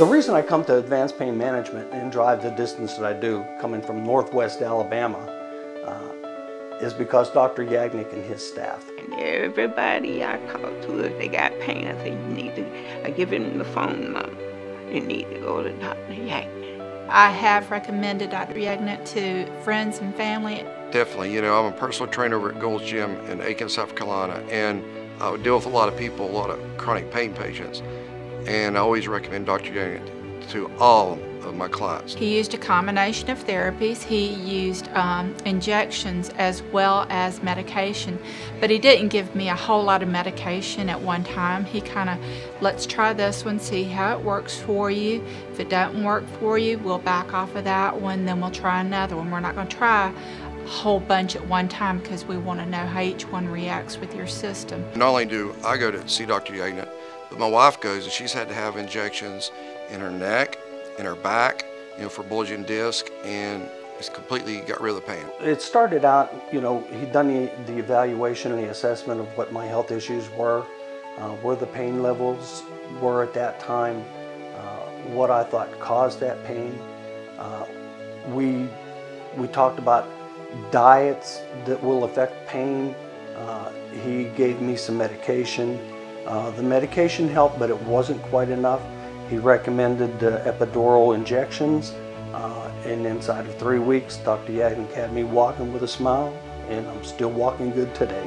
The reason I come to Advanced Pain Management and drive the distance that I do, coming from Northwest Alabama, is because Dr. Yagnick and his staff. And everybody I talk to, if they got pain, I say, you need to, I give them the phone number. You need to go to Dr. Yagnick. I have recommended Dr. Yagnick to friends and family. Definitely, you know, I'm a personal trainer over at Gold's Gym in Aiken, South Carolina, and I deal with a lot of people, a lot of chronic pain patients, and I always recommend Dr. Yagnick to all of my clients. He used a combination of therapies. He used injections as well as medication, but he didn't give me a whole lot of medication at one time. He kind of, let's try this one, see how it works for you. If it doesn't work for you, we'll back off of that one, then we'll try another one. We're not going to try a whole bunch at one time because we want to know how each one reacts with your system. Not only do I go to see Dr. Yagnick, but my wife goes and she's had to have injections in her neck, in her back, you know, for bulging disc, and it's completely got rid of the pain. It started out, you know, he'd done the evaluation and the assessment of what my health issues were, where the pain levels were at that time, what I thought caused that pain. We talked about diets that will affect pain. He gave me some medication. The medication helped, but it wasn't quite enough. He recommended epidural injections, and inside of 3 weeks, Dr. Yagnick had me walking with a smile, and I'm still walking good today.